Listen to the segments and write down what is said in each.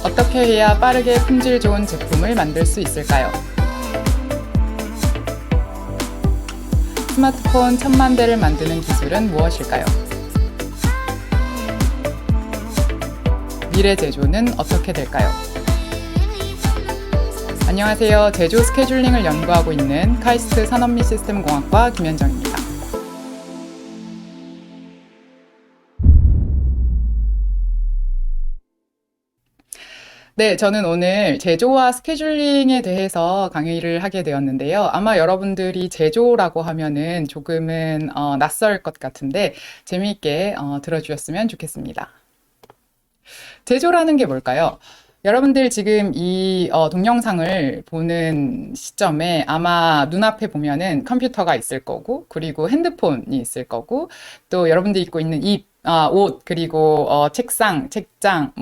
어떻게 해야 빠르게 품질 좋은 제품을 만들 수 있을까요? 스마트폰 1000만 대를 만드는 기술은 무엇일까요? 미래 제조는 어떻게 될까요? 안녕하세요. 제조 스케줄링을 연구하고 있는 카이스트 산업및 시스템공학과 김현정입니다. 네, 저는 오늘 제조와 스케줄링에 대해서 강의를 하게 되었는데요. 아마 여러분들이 제조라고 하면은 조금은 낯설 것 같은데 재미있게 들어주셨으면 좋겠습니다. 제조라는 게 뭘까요? 여러분들 지금 이 동영상을 보는 시점에 아마 눈앞에 보면은 컴퓨터가 있을 거고, 그리고 핸드폰이 있을 거고, 또 여러분들이 입고 있는 옷, 그리고 책상, 책장,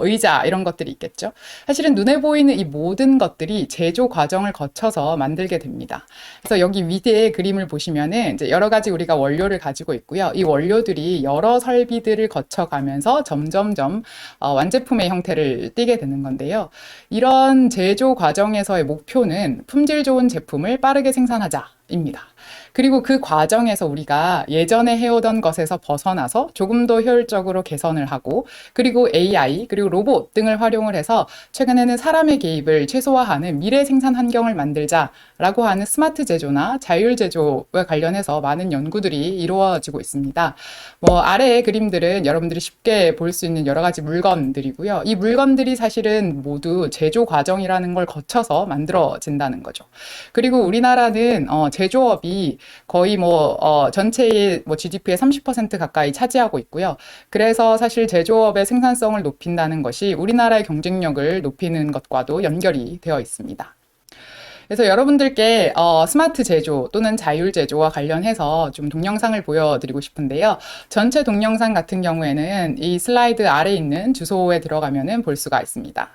의자 이런 것들이 있겠죠. 사실은 눈에 보이는 이 모든 것들이 제조 과정을 거쳐서 만들게 됩니다. 그래서 여기 위대의 그림을 보시면은 이제 여러 가지 우리가 원료를 가지고 있고요. 이 원료들이 여러 설비들을 거쳐가면서 점점점 완제품의 형태를 띠게 되는 건데요. 이런 제조 과정에서의 목표는 품질 좋은 제품을 빠르게 생산하자입니다. 그리고 그 과정에서 우리가 예전에 해오던 것에서 벗어나서 조금 더 효율적으로 개선을 하고, 그리고 AI, 그리고 로봇 등을 활용을 해서 최근에는 사람의 개입을 최소화하는 미래 생산 환경을 만들자라고 하는 스마트 제조나 자율 제조와 관련해서 많은 연구들이 이루어지고 있습니다. 아래의 그림들은 여러분들이 쉽게 볼 수 있는 여러 가지 물건들이고요. 이 물건들이 사실은 모두 제조 과정이라는 걸 거쳐서 만들어진다는 거죠. 그리고 우리나라는 제조업이 거의 전체의 GDP의 30% 가까이 차지하고 있고요. 그래서 사실 제조업의 생산성을 높인다는 것이 우리나라의 경쟁력을 높이는 것과도 연결이 되어 있습니다. 그래서 여러분들께 스마트 제조 또는 자율 제조와 관련해서 좀 동영상을 보여드리고 싶은데요. 전체 동영상 같은 경우에는 이 슬라이드 아래에 있는 주소에 들어가면은 볼 수가 있습니다.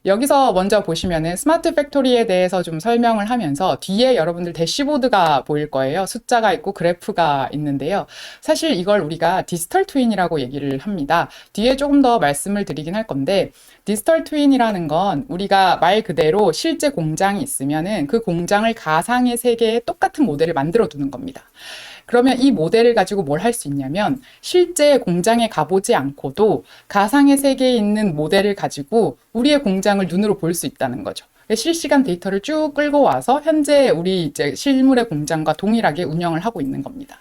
여기서 먼저 보시면은 스마트 팩토리에 대해서 좀 설명을 하면서 뒤에 여러분들 대시보드가 보일 거예요. 숫자가 있고 그래프가 있는데요. 사실 이걸 우리가 디지털 트윈이라고 얘기를 합니다. 뒤에 조금 더 말씀을 드리긴 할 건데, 디지털 트윈이라는 건 우리가 말 그대로 실제 공장이 있으면은 그 공장을 가상의 세계에 똑같은 모델을 만들어 두는 겁니다. 그러면 이 모델을 가지고 뭘 할 수 있냐면 실제 공장에 가보지 않고도 가상의 세계에 있는 모델을 가지고 우리의 공장을 눈으로 볼 수 있다는 거죠. 실시간 데이터를 쭉 끌고 와서 현재 우리 이제 실물의 공장과 동일하게 운영을 하고 있는 겁니다.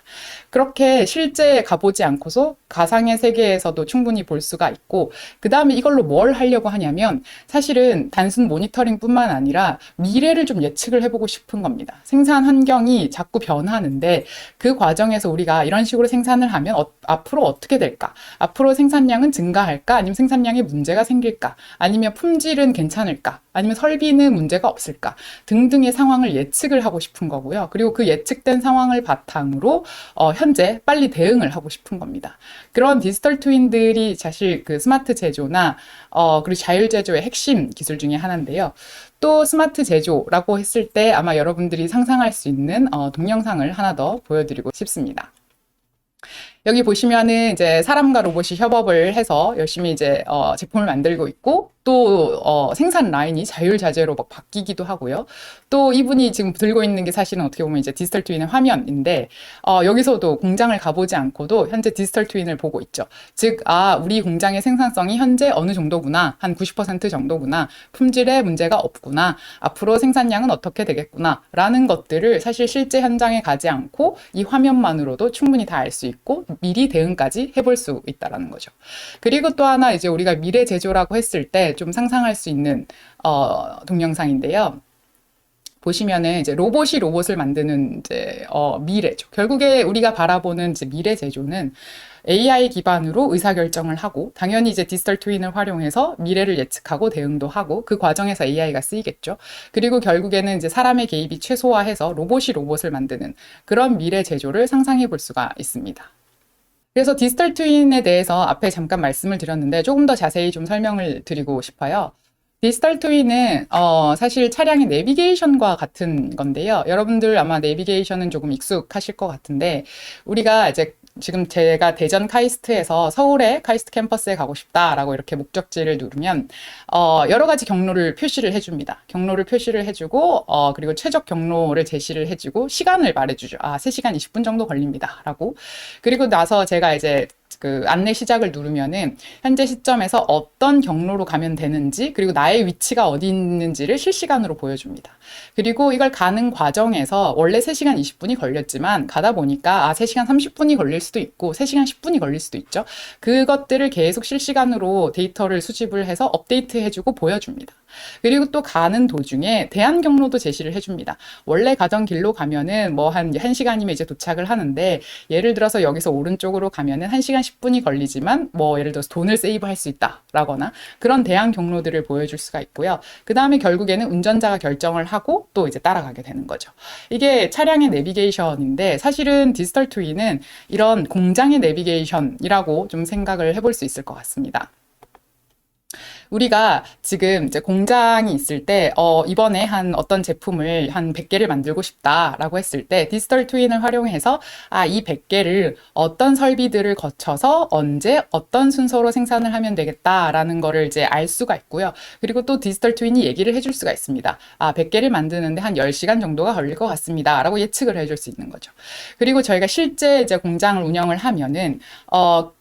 그렇게 실제 가보지 않고서 가상의 세계에서도 충분히 볼 수가 있고, 그 다음에 이걸로 뭘 하려고 하냐면 사실은 단순 모니터링뿐만 아니라 미래를 좀 예측을 해보고 싶은 겁니다. 생산 환경이 자꾸 변하는데 그 과정에서 우리가 이런 식으로 생산을 하면 앞으로 어떻게 될까? 앞으로 생산량은 증가할까? 아니면 생산량에 문제가 생길까? 아니면 품질은 괜찮을까? 아니면 설비는 문제가 없을까? 등등의 상황을 예측을 하고 싶은 거고요. 그리고 그 예측된 상황을 바탕으로 현재 빨리 대응을 하고 싶은 겁니다. 그런 디지털 트윈들이 사실 그 스마트 제조나 그리고 자율 제조의 핵심 기술 중에 하나인데요. 또 스마트 제조라고 했을 때 아마 여러분들이 상상할 수 있는 동영상을 하나 더 보여드리고 싶습니다. 여기 보시면은 이제 사람과 로봇이 협업을 해서 열심히 이제 제품을 만들고 있고, 또 생산 라인이 자율자재로 막 바뀌기도 하고요. 또 이분이 지금 들고 있는 게 사실은 어떻게 보면 이제 디지털 트윈의 화면인데, 여기서도 공장을 가보지 않고도 현재 디지털 트윈을 보고 있죠. 즉, 우리 공장의 생산성이 현재 어느 정도구나, 한 90% 정도구나, 품질에 문제가 없구나, 앞으로 생산량은 어떻게 되겠구나 라는 것들을 사실 실제 현장에 가지 않고 이 화면만으로도 충분히 다 알 수 있고 미리 대응까지 해볼 수 있다라는 거죠. 그리고 또 하나 이제 우리가 미래 제조라고 했을 때 좀 상상할 수 있는 동영상인데요. 보시면은 이제 로봇이 로봇을 만드는 이제 미래죠. 결국에 우리가 바라보는 이제 미래 제조는 AI 기반으로 의사결정을 하고, 당연히 이제 디지털 트윈을 활용해서 미래를 예측하고 대응도 하고, 그 과정에서 AI가 쓰이겠죠. 그리고 결국에는 이제 사람의 개입이 최소화해서 로봇이 로봇을 만드는 그런 미래 제조를 상상해 볼 수가 있습니다. 그래서 디지털 트윈에 대해서 앞에 잠깐 말씀을 드렸는데 조금 더 자세히 좀 설명을 드리고 싶어요. 디지털 트윈은 사실 차량의 내비게이션과 같은 건데요. 여러분들 아마 내비게이션은 조금 익숙하실 것 같은데, 우리가 이제 지금 제가 대전 카이스트에서 서울의 카이스트 캠퍼스에 가고 싶다라고 이렇게 목적지를 누르면 여러 가지 경로를 표시를 해줍니다. 경로를 표시를 해주고 그리고 최적 경로를 제시를 해주고 시간을 말해주죠. 3시간 20분 정도 걸립니다. 라고. 그리고 나서 제가 이제 그 안내 시작을 누르면은 현재 시점에서 어떤 경로로 가면 되는지 그리고 나의 위치가 어디 있는지를 실시간으로 보여줍니다. 그리고 이걸 가는 과정에서 원래 3시간 20분이 걸렸지만 가다 보니까 3시간 30분이 걸릴 수도 있고 3시간 10분이 걸릴 수도 있죠. 그것들을 계속 실시간으로 데이터를 수집을 해서 업데이트 해주고 보여줍니다. 그리고 또 가는 도중에 대안 경로도 제시를 해줍니다. 원래 가던 길로 가면은 뭐 한 1시간이면 이제 도착을 하는데 예를 들어서 여기서 오른쪽으로 가면은 1시간 10분이 걸리지만 뭐 예를 들어서 돈을 세이브할 수 있다라거나 그런 대안 경로들을 보여줄 수가 있고요. 그 다음에 결국에는 운전자가 결정을 하고 또 이제 따라가게 되는 거죠. 이게 차량의 내비게이션인데 사실은 디지털 트윈은 이런 공장의 내비게이션이라고 좀 생각을 해볼 수 있을 것 같습니다. 우리가 지금 이제 공장이 있을 때, 이번에 한 어떤 제품을 한 100개를 만들고 싶다라고 했을 때, 디지털 트윈을 활용해서, 이 100개를 어떤 설비들을 거쳐서 언제 어떤 순서로 생산을 하면 되겠다라는 거를 이제 알 수가 있고요. 그리고 또 디지털 트윈이 얘기를 해줄 수가 있습니다. 100개를 만드는데 한 10시간 정도가 걸릴 것 같습니다. 라고 예측을 해줄 수 있는 거죠. 그리고 저희가 실제 이제 공장을 운영을 하면은,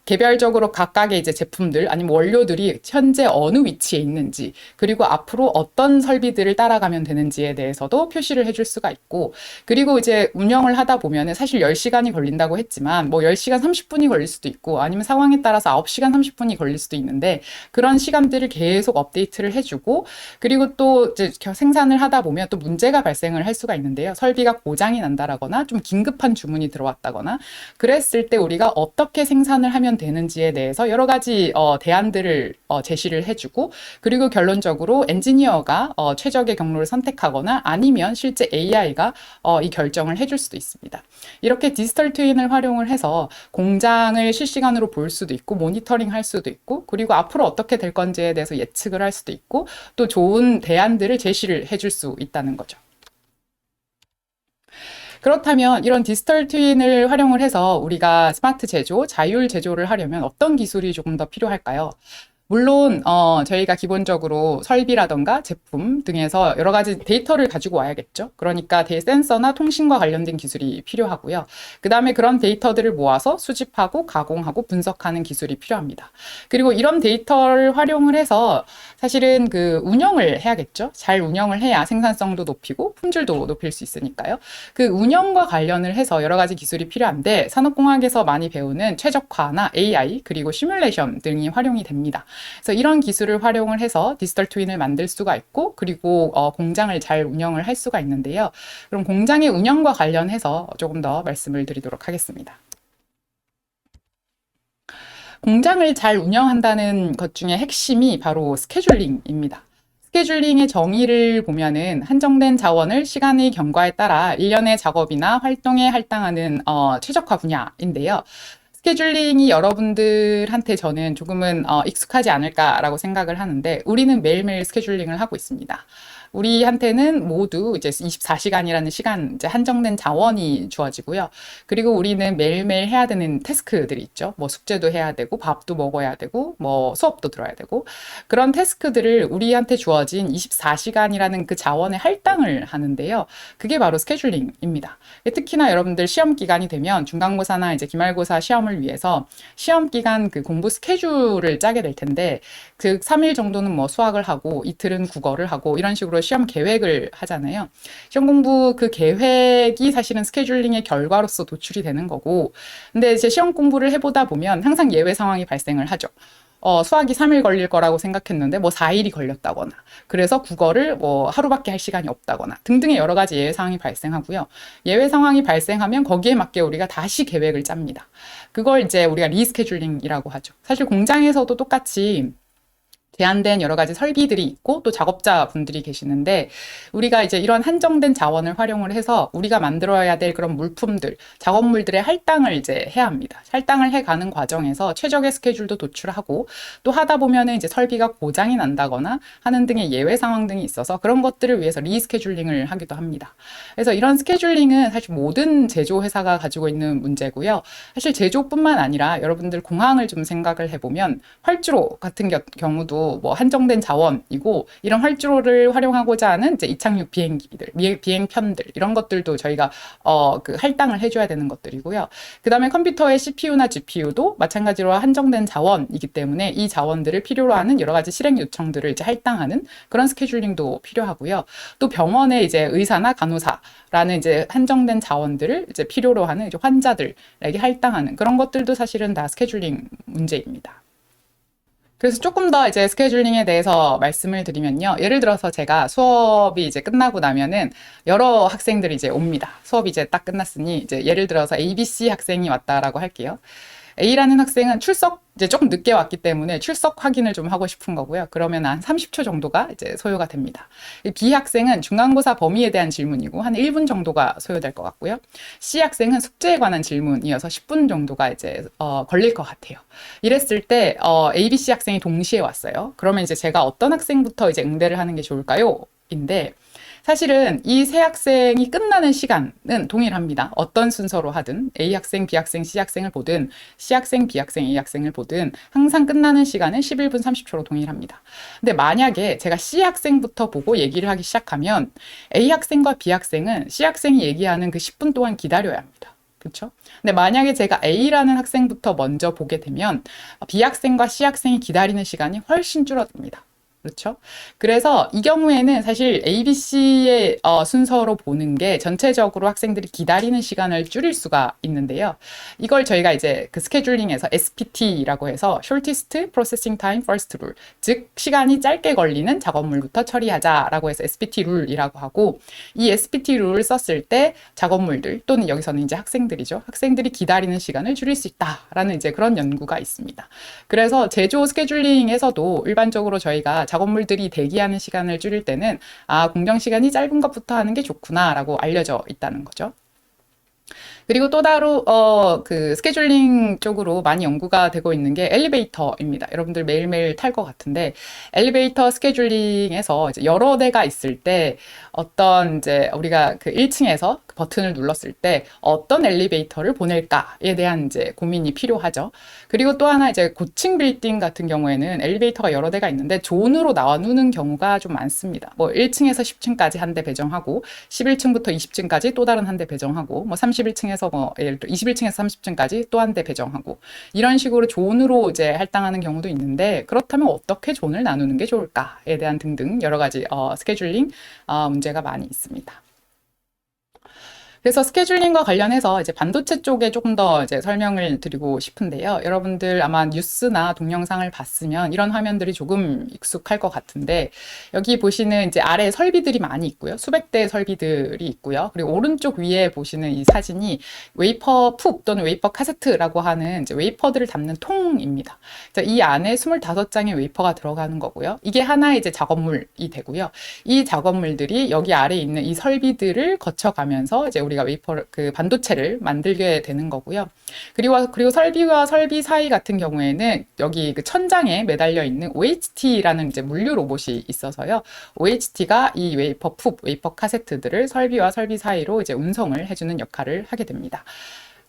개별적으로 각각의 이제 제품들 아니면 원료들이 현재 어느 위치에 있는지 그리고 앞으로 어떤 설비들을 따라가면 되는지에 대해서도 표시를 해줄 수가 있고 그리고 이제 운영을 하다 보면은 사실 10시간이 걸린다고 했지만 뭐 10시간 30분이 걸릴 수도 있고 아니면 상황에 따라서 9시간 30분이 걸릴 수도 있는데 그런 시간들을 계속 업데이트를 해주고 그리고 또 이제 생산을 하다 보면 또 문제가 발생을 할 수가 있는데요. 설비가 고장이 난다라거나 좀 긴급한 주문이 들어왔다거나 그랬을 때 우리가 어떻게 생산을 하면 되는지에 대해서 여러 가지 대안들을 제시를 해주고 그리고 결론적으로 엔지니어가 최적의 경로를 선택하거나 아니면 실제 AI가 이 결정을 해줄 수도 있습니다. 이렇게 디지털 트윈을 활용을 해서 공장을 실시간으로 볼 수도 있고 모니터링 할 수도 있고 그리고 앞으로 어떻게 될 건지에 대해서 예측을 할 수도 있고 또 좋은 대안들을 제시를 해줄 수 있다는 거죠. 그렇다면 이런 디지털 트윈을 활용을 해서 우리가 스마트 제조, 자율 제조를 하려면 어떤 기술이 조금 더 필요할까요? 물론 저희가 기본적으로 설비라던가 제품 등에서 여러 가지 데이터를 가지고 와야겠죠. 그러니까 센서나 통신과 관련된 기술이 필요하고요. 그 다음에 그런 데이터들을 모아서 수집하고 가공하고 분석하는 기술이 필요합니다. 그리고 이런 데이터를 활용을 해서 사실은 그 운영을 해야겠죠. 잘 운영을 해야 생산성도 높이고 품질도 높일 수 있으니까요. 그 운영과 관련을 해서 여러 가지 기술이 필요한데 산업공학에서 많이 배우는 최적화나 AI 그리고 시뮬레이션 등이 활용이 됩니다. 그래서 이런 기술을 활용을 해서 디지털 트윈을 만들 수가 있고 그리고 공장을 잘 운영을 할 수가 있는데요. 그럼 공장의 운영과 관련해서 조금 더 말씀을 드리도록 하겠습니다. 공장을 잘 운영한다는 것 중에 핵심이 바로 스케줄링입니다. 스케줄링의 정의를 보면은 한정된 자원을 시간의 경과에 따라 일련의 작업이나 활동에 할당하는 최적화 분야인데요. 스케줄링이 여러분들한테 저는 조금은 익숙하지 않을까라고 생각을 하는데 우리는 매일매일 스케줄링을 하고 있습니다. 우리한테는 모두 이제 24시간이라는 시간, 이제 한정된 자원이 주어지고요. 그리고 우리는 매일매일 해야 되는 태스크들이 있죠. 뭐 숙제도 해야 되고, 밥도 먹어야 되고, 뭐 수업도 들어야 되고, 그런 태스크들을 우리한테 주어진 24시간이라는 그 자원에 할당을 하는데요. 그게 바로 스케줄링입니다. 특히나 여러분들 시험 기간이 되면 중간고사나 이제 기말고사 시험을 위해서 시험 기간 그 공부 스케줄을 짜게 될 텐데, 그 3일 정도는 뭐 수학을 하고, 이틀은 국어를 하고, 이런 식으로 시험 계획을 하잖아요. 시험 공부 그 계획이 사실은 스케줄링의 결과로서 도출이 되는 거고, 근데 이제 시험 공부를 해보다 보면 항상 예외 상황이 발생을 하죠. 수학이 3일 걸릴 거라고 생각했는데 뭐 4일이 걸렸다거나 그래서 국어를 뭐 하루밖에 할 시간이 없다거나 등등의 여러 가지 예외 상황이 발생하고요. 예외 상황이 발생하면 거기에 맞게 우리가 다시 계획을 짭니다. 그걸 이제 우리가 리스케줄링이라고 하죠. 사실 공장에서도 똑같이 제한된 여러 가지 설비들이 있고 또 작업자분들이 계시는데 우리가 이제 이런 한정된 자원을 활용을 해서 우리가 만들어야 될 그런 물품들, 작업물들의 할당을 이제 해야 합니다. 할당을 해가는 과정에서 최적의 스케줄도 도출하고 또 하다 보면은 이제 설비가 고장이 난다거나 하는 등의 예외 상황 등이 있어서 그런 것들을 위해서 리스케줄링을 하기도 합니다. 그래서 이런 스케줄링은 사실 모든 제조 회사가 가지고 있는 문제고요. 사실 제조뿐만 아니라 여러분들 공항을 좀 생각을 해보면 활주로 같은 경우도 뭐 한정된 자원이고 이런 활주로를 활용하고자 하는 이제 이착륙 비행기들, 비행편들 이런 것들도 저희가 그 할당을 해줘야 되는 것들이고요. 그 다음에 컴퓨터의 CPU나 GPU도 마찬가지로 한정된 자원이기 때문에 이 자원들을 필요로 하는 여러 가지 실행 요청들을 이제 할당하는 그런 스케줄링도 필요하고요. 또 병원의 이제 의사나 간호사라는 이제 한정된 자원들을 이제 필요로 하는 이제 환자들에게 할당하는 그런 것들도 사실은 다 스케줄링 문제입니다. 그래서 조금 더 이제 스케줄링에 대해서 말씀을 드리면요. 예를 들어서 제가 수업이 이제 끝나고 나면은 여러 학생들이 이제 옵니다. 수업이 이제 딱 끝났으니 이제 예를 들어서 ABC 학생이 왔다라고 할게요. A라는 학생은 출석 이제 조금 늦게 왔기 때문에 출석 확인을 좀 하고 싶은 거고요. 그러면 한 30초 정도가 이제 소요가 됩니다. B 학생은 중간고사 범위에 대한 질문이고 한 1분 정도가 소요될 것 같고요. C 학생은 숙제에 관한 질문이어서 10분 정도가 이제 걸릴 것 같아요. 이랬을 때 A, B, C 학생이 동시에 왔어요. 그러면 이제 제가 어떤 학생부터 이제 응대를 하는 게 좋을까요? 인데 사실은 이 세 학생이 끝나는 시간은 동일합니다. 어떤 순서로 하든 A 학생, B 학생, C 학생을 보든 C 학생, B 학생, A 학생을 보든 항상 끝나는 시간은 11분 30초로 동일합니다. 근데 만약에 제가 C 학생부터 보고 얘기를 하기 시작하면 A 학생과 B 학생은 C 학생이 얘기하는 그 10분 동안 기다려야 합니다. 그렇죠? 근데 만약에 제가 A라는 학생부터 먼저 보게 되면 B 학생과 C 학생이 기다리는 시간이 훨씬 줄어듭니다. 그렇죠? 그래서 이 경우에는 사실 ABC의 순서로 보는 게 전체적으로 학생들이 기다리는 시간을 줄일 수가 있는데요. 이걸 저희가 이제 그 스케줄링에서 SPT라고 해서 Shortest Processing Time First Rule, 즉 시간이 짧게 걸리는 작업물부터 처리하자라고 해서 SPT 룰이라고 하고 이 SPT 룰을 썼을 때 작업물들 또는 여기서는 이제 학생들이죠. 학생들이 기다리는 시간을 줄일 수 있다라는 이제 그런 연구가 있습니다. 그래서 제조 스케줄링에서도 일반적으로 저희가 작업물들이 대기하는 시간을 줄일 때는 공정 시간이 짧은 것부터 하는 게 좋구나라고 알려져 있다는 거죠. 그리고 또 따로 그 스케줄링 쪽으로 많이 연구가 되고 있는 게 엘리베이터입니다. 여러분들 매일매일 탈 것 같은데 엘리베이터 스케줄링에서 이제 여러 대가 있을 때 어떤 이제 우리가 그 1층에서 그 버튼을 눌렀을 때 어떤 엘리베이터를 보낼까에 대한 이제 고민이 필요하죠. 그리고 또 하나 이제 고층 빌딩 같은 경우에는 엘리베이터가 여러 대가 있는데 존으로 나누는 경우가 좀 많습니다. 뭐 1층에서 10층까지 한 대 배정하고 11층부터 20층까지 또 다른 한 대 배정하고 뭐 31층에서 뭐 예를 들어 21층에서 30층까지 또 한 대 배정하고 이런 식으로 존으로 이제 할당하는 경우도 있는데 그렇다면 어떻게 존을 나누는 게 좋을까에 대한 등등 여러 가지 스케줄링 문제가 많이 있습니다. 그래서 스케줄링과 관련해서 이제 반도체 쪽에 조금 더 이제 설명을 드리고 싶은데요. 여러분들 아마 뉴스나 동영상을 봤으면 이런 화면들이 조금 익숙할 것 같은데 여기 보시는 이제 아래 설비들이 많이 있고요. 수백 대의 설비들이 있고요. 그리고 오른쪽 위에 보시는 이 사진이 웨이퍼 푹 또는 웨이퍼 카세트라고 하는 이제 웨이퍼들을 담는 통입니다. 이 안에 25장의 웨이퍼가 들어가는 거고요. 이게 하나의 이제 작업물이 되고요. 이 작업물들이 여기 아래에 있는 이 설비들을 거쳐가면서 이제 우리가 웨이퍼 그 반도체를 만들게 되는 거고요. 그리고 설비와 설비 사이 같은 경우에는 여기 그 천장에 매달려 있는 OHT라는 이제 물류 로봇이 있어서요. OHT가 이 웨이퍼 푹, 웨이퍼 카세트들을 설비와 설비 사이로 이제 운송을 해주는 역할을 하게 됩니다.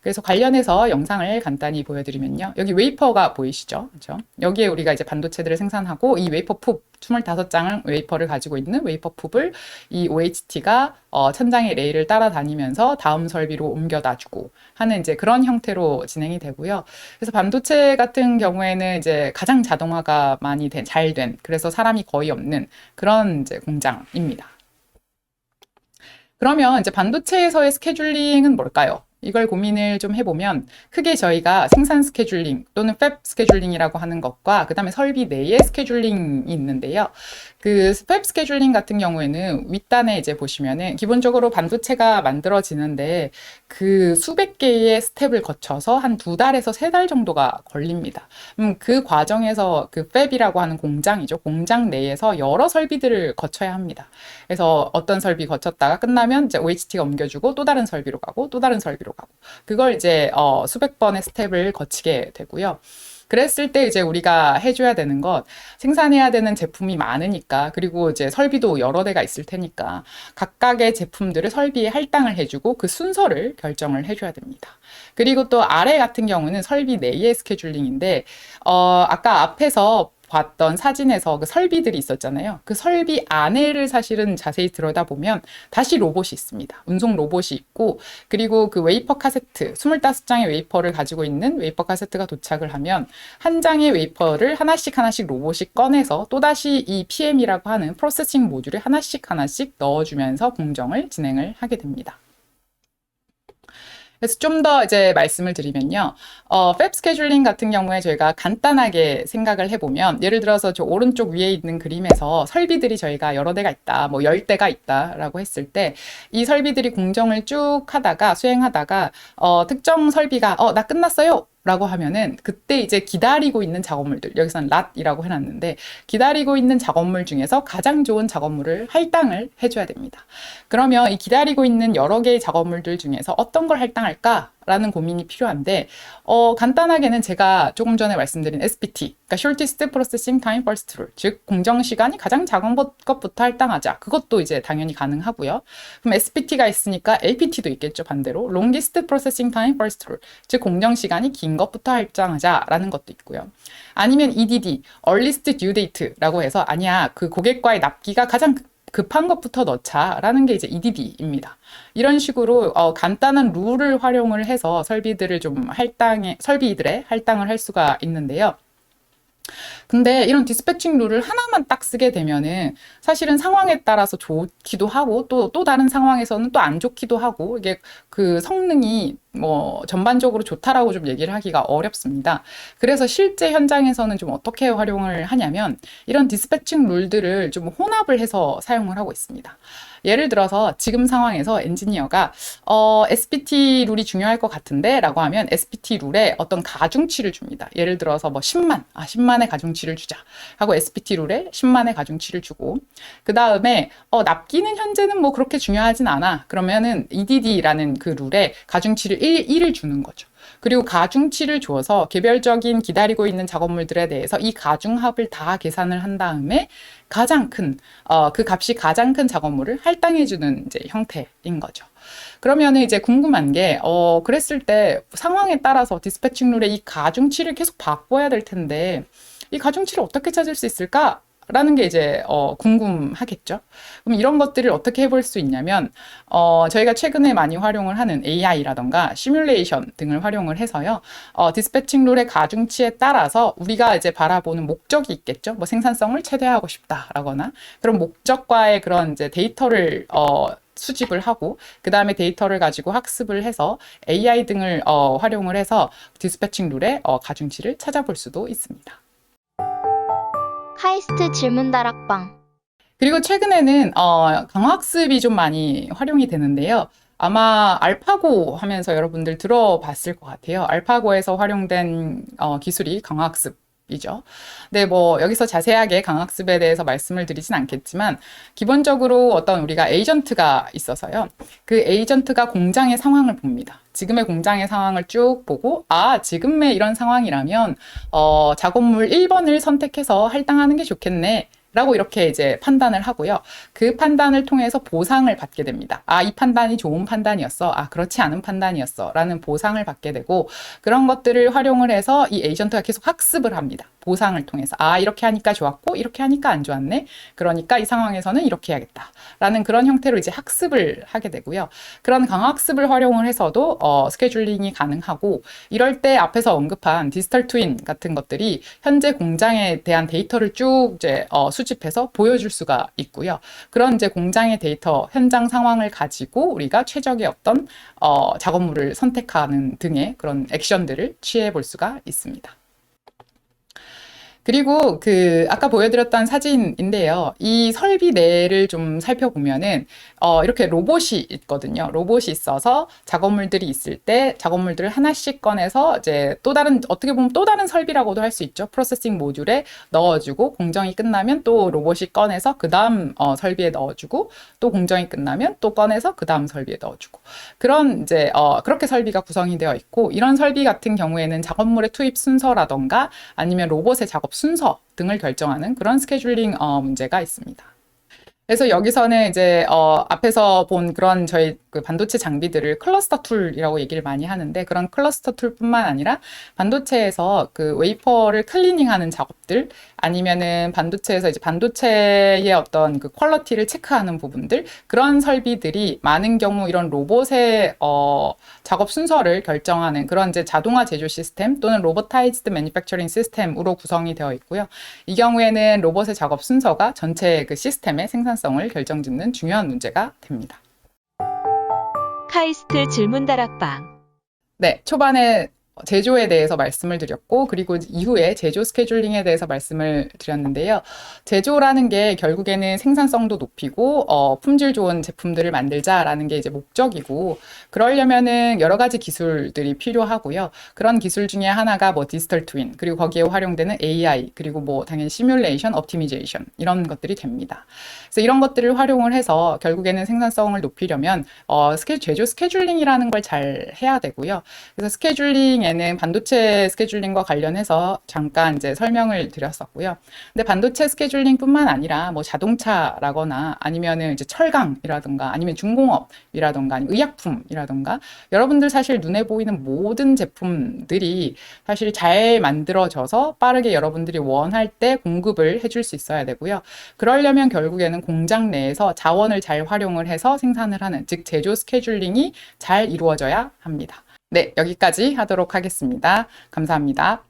그래서 관련해서 영상을 간단히 보여드리면요. 여기 웨이퍼가 보이시죠? 그렇죠? 여기에 우리가 이제 반도체들을 생산하고 이 웨이퍼 푹 25장 웨이퍼를 가지고 있는 웨이퍼 푹을 이 OHT가 천장의 레일을 따라다니면서 다음 설비로 옮겨다 주고 하는 이제 그런 형태로 진행이 되고요. 그래서 반도체 같은 경우에는 이제 가장 자동화가 많이 잘 된, 그래서 사람이 거의 없는 그런 이제 공장입니다. 그러면 이제 반도체에서의 스케줄링은 뭘까요? 이걸 고민을 좀 해보면 크게 저희가 생산 스케줄링 또는 팹 스케줄링이라고 하는 것과 그 다음에 설비 내의 스케줄링이 있는데요. 그 팹 스케줄링 같은 경우에는 윗단에 이제 보시면은 기본적으로 반도체가 만들어지는데 그 수백 개의 스텝을 거쳐서 한 2달에서 3달 정도가 걸립니다. 그 과정에서 그 팹이라고 하는 공장이죠. 공장 내에서 여러 설비들을 거쳐야 합니다. 그래서 어떤 설비 거쳤다가 끝나면 이제 OHT가 옮겨주고 또 다른 설비로 가고 또 다른 설비로 가고 그걸 이제 수백 번의 스텝을 거치게 되고요. 그랬을 때 이제 우리가 해줘야 되는 것, 생산해야 되는 제품이 많으니까, 그리고 이제 설비도 여러 대가 있을 테니까, 각각의 제품들을 설비에 할당을 해주고 그 순서를 결정을 해줘야 됩니다. 그리고 또 아래 같은 경우는 설비 내의 스케줄링인데, 아까 앞에서 봤던 사진에서 그 설비들이 있었잖아요. 그 설비 안에를 사실은 자세히 들여다보면 다시 로봇이 있습니다. 운송 로봇이 있고, 그리고 그 웨이퍼 카세트, 25장의 웨이퍼를 가지고 있는 웨이퍼 카세트가 도착을 하면 한 장의 웨이퍼를 하나씩 하나씩 로봇이 꺼내서 또다시 이 PM이라고 하는 프로세싱 모듈에 하나씩 하나씩 넣어주면서 공정을 진행을 하게 됩니다. 그래서 좀 더 이제 말씀을 드리면요. 팹 스케줄링 같은 경우에 저희가 간단하게 생각을 해보면, 예를 들어서 저 오른쪽 위에 있는 그림에서 설비들이 저희가 여러 대가 있다, 뭐 10대가 있다라고 했을 때, 이 설비들이 공정을 쭉 하다가, 수행하다가, 특정 설비가, 나 끝났어요! 라고 하면은 그때 이제 기다리고 있는 작업물들, 여기서는 lat이라고 해놨는데 기다리고 있는 작업물 중에서 가장 좋은 작업물을 할당을 해줘야 됩니다. 그러면 이 기다리고 있는 여러 개의 작업물들 중에서 어떤 걸 할당할까? 라는 고민이 필요한데 간단하게는 제가 조금 전에 말씀드린 SPT, 그러니까 Shortest Processing Time First Rule, 즉 공정 시간이 가장 작은 것부터 할당하자. 그것도 이제 당연히 가능하고요. 그럼 SPT가 있으니까 LPT도 있겠죠, 반대로. Longest Processing Time First Rule, 즉 공정 시간이 긴 것부터 할당하자라는 것도 있고요. 아니면 EDD, Earliest Due Date라고 해서 아니야, 그 고객과의 납기가 가장 급한 것부터 넣자라는 게 이제 EDD입니다. 이런 식으로 간단한 룰을 활용을 해서 설비들을 좀 설비들의 할당을 할 수가 있는데요. 근데 이런 디스패칭 룰을 하나만 딱 쓰게 되면은 사실은 상황에 따라서 좋기도 하고 또 다른 상황에서는 또 안 좋기도 하고 이게 그 성능이 뭐 전반적으로 좋다라고 좀 얘기를 하기가 어렵습니다. 그래서 실제 현장에서는 좀 어떻게 활용을 하냐면 이런 디스패칭 룰들을 좀 혼합을 해서 사용을 하고 있습니다. 예를 들어서 지금 상황에서 엔지니어가 SPT 룰이 중요할 것 같은데 라고 하면 SPT 룰에 어떤 가중치를 줍니다. 예를 들어서 뭐 10만의 가중치를 주자 하고 SPT 룰에 10만의 가중치를 주고 그 다음에 납기는 현재는 뭐 그렇게 중요하진 않아. 그러면은 EDD라는 그 룰에 가중치를 1을 주는 거죠. 그리고 가중치를 주어서 개별적인 기다리고 있는 작업물들에 대해서 이 가중합을 다 계산을 한 다음에 가장 큰, 그 값이 가장 큰 작업물을 할당해주는 이제 형태인 거죠. 그러면은 이제 궁금한 게, 그랬을 때 상황에 따라서 디스패칭 룰의 이 가중치를 계속 바꿔야 될 텐데, 이 가중치를 어떻게 찾을 수 있을까? 라는 게 이제 궁금하겠죠. 그럼 이런 것들을 어떻게 해볼 수 있냐면 저희가 최근에 많이 활용을 하는 AI라던가 시뮬레이션 등을 활용을 해서요. 디스패칭 룰의 가중치에 따라서 우리가 이제 바라보는 목적이 있겠죠. 뭐 생산성을 최대화하고 싶다라거나 그런 목적과의 그런 이제 데이터를 수집을 하고 그 다음에 데이터를 가지고 학습을 해서 AI 등을 활용을 해서 디스패칭 룰의 가중치를 찾아볼 수도 있습니다. 카이스트 질문다락방. 그리고 최근에는 강화학습이 좀 많이 활용이 되는데요. 아마 알파고 하면서 여러분들 들어봤을 것 같아요. 알파고에서 활용된 기술이 강화학습이죠. 네, 뭐 여기서 자세하게 강화학습에 대해서 말씀을 드리진 않겠지만 기본적으로 어떤 우리가 에이전트가 있어서요. 그 에이전트가 공장의 상황을 봅니다. 지금의 공장의 상황을 쭉 보고 지금의 이런 상황이라면 작업물 1번을 선택해서 할당하는 게 좋겠네. 라고 이렇게 이제 판단을 하고요. 그 판단을 통해서 보상을 받게 됩니다. 이 판단이 좋은 판단이었어. 그렇지 않은 판단이었어. 라는 보상을 받게 되고 그런 것들을 활용을 해서 이 에이전트가 계속 학습을 합니다. 보상을 통해서 이렇게 하니까 좋았고 이렇게 하니까 안 좋았네. 그러니까 이 상황에서는 이렇게 해야겠다라는 그런 형태로 이제 학습을 하게 되고요. 그런 강학습을 활용을 해서도 스케줄링이 가능하고 이럴 때 앞에서 언급한 디지털 트윈 같은 것들이 현재 공장에 대한 데이터를 쭉 이제 수집해서 보여줄 수가 있고요. 그런 이제 공장의 데이터, 현장 상황을 가지고 우리가 최적의 어떤 작업물을 선택하는 등의 그런 액션들을 취해 볼 수가 있습니다. 그리고 아까 보여드렸던 사진인데요. 이 설비 내를 좀 살펴보면은, 이렇게 로봇이 있거든요. 로봇이 있어서 작업물들이 있을 때 작업물들을 하나씩 꺼내서 이제 어떻게 보면 또 다른 설비라고도 할 수 있죠. 프로세싱 모듈에 넣어주고 공정이 끝나면 또 로봇이 꺼내서 그 다음 설비에 넣어주고 또 공정이 끝나면 또 꺼내서 그 다음 설비에 넣어주고 그런 이제, 그렇게 설비가 구성이 되어 있고 이런 설비 같은 경우에는 작업물의 투입 순서라던가 아니면 로봇의 작업 순서 등을 결정하는 그런 스케줄링 문제가 있습니다. 그래서 여기서는 이제 앞에서 본 그런 저희 그 반도체 장비들을 클러스터 툴이라고 얘기를 많이 하는데 그런 클러스터 툴뿐만 아니라 반도체에서 그 웨이퍼를 클리닝하는 작업들 아니면은 반도체에서 이제 반도체의 어떤 그 퀄리티를 체크하는 부분들 그런 설비들이 많은 경우 이런 로봇의 작업 순서를 결정하는 그런 이제 자동화 제조 시스템 또는 로보타이즈드 매니팩처링 시스템으로 구성이 되어 있고요. 이 경우에는 로봇의 작업 순서가 전체 그 시스템의 생산성을 결정짓는 중요한 문제가 됩니다. 카이스트 질문다락방. 네, 초반에 제조에 대해서 말씀을 드렸고, 그리고 이후에 제조 스케줄링에 대해서 말씀을 드렸는데요. 제조라는 게 결국에는 생산성도 높이고, 품질 좋은 제품들을 만들자라는 게 이제 목적이고, 그러려면은 여러 가지 기술들이 필요하고요. 그런 기술 중에 하나가 뭐 디지털 트윈, 그리고 거기에 활용되는 AI, 그리고 뭐 당연히 시뮬레이션, 옵티미제이션, 이런 것들이 됩니다. 그래서 이런 것들을 활용을 해서 결국에는 생산성을 높이려면, 제조 스케줄링이라는 걸 잘 해야 되고요. 그래서 스케줄링에는 반도체 스케줄링과 관련해서 잠깐 이제 설명을 드렸었고요. 근데 반도체 스케줄링뿐만 아니라 뭐 자동차라거나 아니면은 이제 철강이라든가 아니면 중공업이라든가 아니면 의약품이라든가 여러분들 사실 눈에 보이는 모든 제품들이 사실 잘 만들어져서 빠르게 여러분들이 원할 때 공급을 해줄 수 있어야 되고요. 그러려면 결국에는 공장 내에서 자원을 잘 활용을 해서 생산을 하는, 즉 제조 스케줄링이 잘 이루어져야 합니다. 네, 여기까지 하도록 하겠습니다. 감사합니다.